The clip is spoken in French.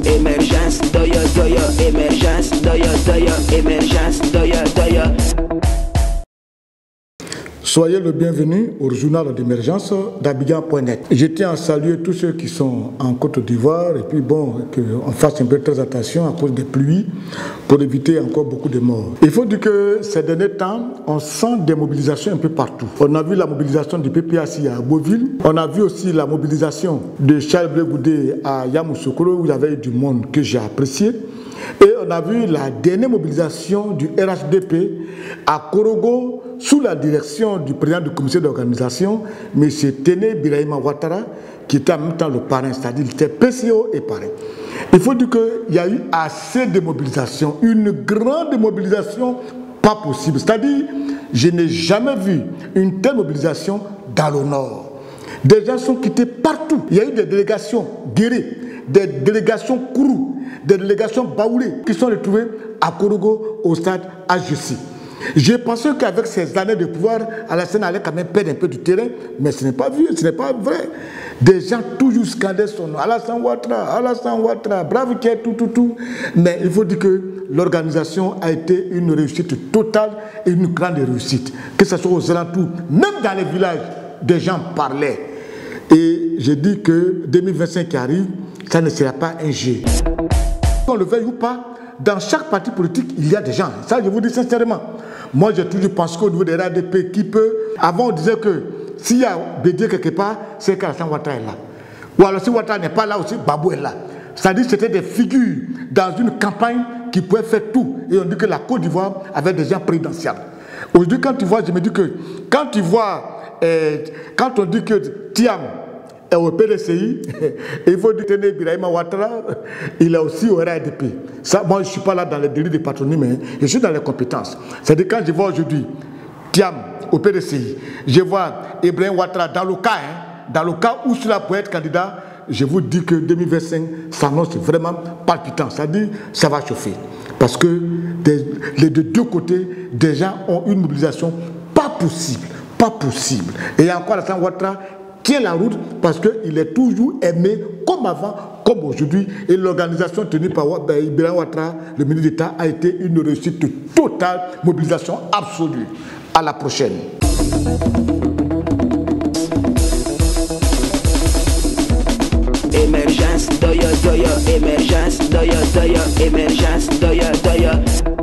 Émergence, doya, doya, émergence, doya, doya, émergence, doya, doya. Soyez le bienvenu au journal d'émergence d'Abidjan.net. Je tiens à saluer tous ceux qui sont en Côte d'Ivoire et puis bon, qu'on fasse un peu très attention à cause des pluies pour éviter encore beaucoup de morts. Il faut dire que ces derniers temps, on sent des mobilisations un peu partout. On a vu la mobilisation du PPAC à Beauville, on a vu aussi la mobilisation de Charles Blé Goudé à Yamoussoukro où il y avait eu du monde que j'ai apprécié. Et on a vu la dernière mobilisation du RHDP à Korogo sous la direction du président du comité d'organisation, M. Téné Birahima Ouattara, qui était en même temps le parrain, c'est-à-dire qu'il était PCO et parrain. Il faut dire qu'il y a eu assez de mobilisation, une grande mobilisation pas possible. C'est-à-dire, je n'ai jamais vu une telle mobilisation dans le Nord. Des gens sont quittés partout. Il y a eu des délégations guéries, des délégations Kourou, des délégations Baoulé qui sont retrouvées à Korogo au stade AGC. J'ai pensé qu'avec ces années de pouvoir, Alassane allait quand même perdre un peu du terrain, mais ce n'est pas vu, ce n'est pas vrai. Des gens toujours scandaient son nom, Alassane Ouattara, bravo, tout. Mais il faut dire que l'organisation a été une réussite totale et une grande réussite. Que ce soit aux alentours, même dans les villages, des gens parlaient. Et je dis que 2025 qui arrive, ça ne sera pas un jeu. Qu'on le veuille ou pas, dans chaque parti politique, il y a des gens. Ça, je vous dis sincèrement. Moi, j'ai toujours pensé qu'au niveau des RADP, qui peut... Avant, on disait que s'il y a Bédié quelque part, c'est qu'Alassane Ouattara est là. Ou alors, si Ouattara n'est pas là aussi, Babou est là. C'est-à-dire que c'était des figures dans une campagne qui pouvaient faire tout. Et on dit que la Côte d'Ivoire avait des gens présidentiels. Aujourd'hui, quand tu vois, je me dis que... Quand tu vois... quand on dit que Thiam est au PDCI, il faut dire que Birahima Ouattara, il est aussi au RADP. Ça, moi, je ne suis pas là dans les délits de patronyme, hein, je suis dans les compétences. C'est-à-dire quand je vois aujourd'hui Thiam au PDCI, je vois Ibrahim Ouattara dans le cas où cela peut être candidat, je vous dis que 2025 s'annonce vraiment palpitant. C'est-à-dire ça va chauffer. Parce que de deux côtés, des gens ont une mobilisation pas possible. Et encore Alassane Ouattara tient la route parce qu'il est toujours aimé comme avant, comme aujourd'hui. Et l'organisation tenue par Birahima Ouattara, le ministre d'État, a été une réussite totale, mobilisation absolue. À la prochaine. Émergence, doya, doya, émergence, doya, doya, émergence, doya, doya.